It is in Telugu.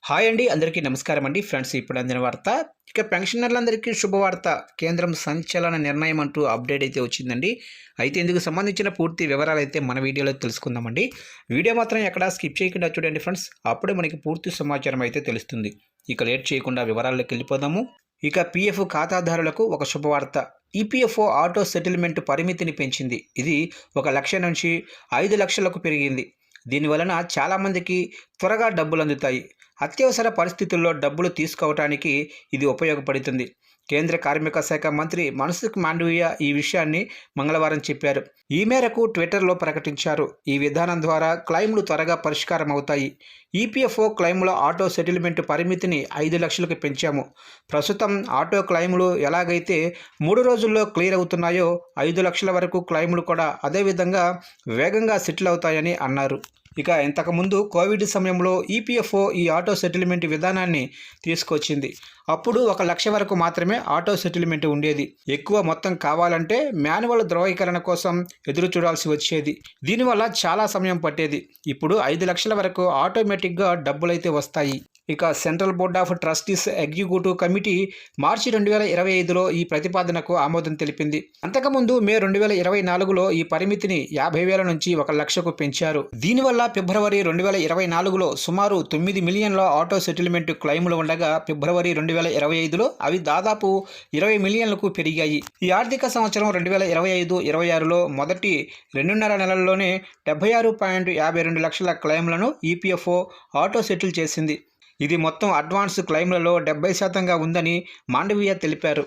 హాయ్ అండి, అందరికీ నమస్కారం అండి. ఫ్రెండ్స్, ఇప్పుడు అందిన వార్త. ఇక పెన్షనర్లందరికీ శుభవార్త. కేంద్రం సంచలన నిర్ణయం అంటూ అప్డేట్ అయితే వచ్చిందండి. అయితే ఇందుకు సంబంధించిన పూర్తి వివరాలు అయితే మన వీడియోలో తెలుసుకుందామండి. వీడియో మాత్రం ఎక్కడా స్కిప్ చేయకుండా చూడండి ఫ్రెండ్స్. అప్పుడే మనకి పూర్తి సమాచారం అయితే తెలుస్తుంది. ఇక లేట్ చేయకుండా వివరాల్లోకి వెళ్ళిపోదాము. ఇక పీఎఫ్ ఖాతాదారులకు ఒక శుభవార్త. ఈపీఎఫ్ఓ ఆటో సెటిల్మెంట్ పరిమితిని పెంచింది. ఇది 1 లక్ష నుంచి 5 లక్షలకు పెరిగింది. దీనివలన చాలామందికి త్వరగా డబ్బులు అందుతాయి. అత్యవసర పరిస్థితుల్లో డబ్బులు తీసుకోవటానికి ఇది ఉపయోగపడుతుంది. కేంద్ర కార్మిక శాఖ మంత్రి మన్సుఖ్ మాండవీయ ఈ విషయాన్ని మంగళవారం చెప్పారు. ఈ మేరకు ట్విట్టర్లో ప్రకటించారు. ఈ విధానం ద్వారా క్లెయిమ్లు త్వరగా పరిష్కారం అవుతాయి. ఈపీఎఫ్ఓ క్లెయిమ్ల ఆటో సెటిల్మెంట్ పరిమితిని 5 లక్షలకు పెంచాము. ప్రస్తుతం ఆటో క్లెయిమ్లు ఎలాగైతే 3 రోజుల్లో క్లియర్ అవుతున్నాయో 5 లక్షల వరకు క్లెయిమ్లు కూడా అదేవిధంగా వేగంగా సెటిల్ అవుతాయని అన్నారు. ఇక ఇంతకుముందు కోవిడ్ సమయంలో ఈపీఎఫ్ఓ ఈ ఆటో సెటిల్మెంట్ విధానాన్ని తీసుకొచ్చింది. అప్పుడు 1 లక్ష వరకు మాత్రమే ఆటో సెటిల్మెంట్ ఉండేది. ఎక్కువ మొత్తం కావాలంటే మాన్యువల్ ధృవీకరణ కోసం ఎదురు చూడాల్సి వచ్చేది. దీనివల్ల చాలా సమయం పట్టేది. ఇప్పుడు 5 లక్షల వరకు ఆటోమేటిక్గా డబ్బులైతే వస్తాయి. ఇక central board of trustees executive committee మార్చి 2025లో ఈ ప్రతిపాదనకు ఆమోదం తెలిపింది. అంతకుముందు మే 2024లో ఈ పరిమితిని 50,000 నుంచి 1 లక్షకు పెంచారు. దీనివల్ల ఫిబ్రవరి 2024లో సుమారు 9 మిలియన్ల ఆటో సెటిల్మెంట్ క్లెయిమ్లు ఉండగా ఫిబ్రవరి 2025లో అవి దాదాపు 20 మిలియన్లకు పెరిగాయి. ఈ ఆర్థిక సంవత్సరం 2025-26లో మొదటి 2.5 నెలల్లోనే 76.52 లక్షల క్లెయిమ్లను ఈపీఎఫ్ఓ ఆటో సెటిల్ చేసింది. ఇది మొత్తం అడ్వాన్స్ క్లెయిమ్లలో 70%గా ఉందని మాండవీయ తెలిపారు.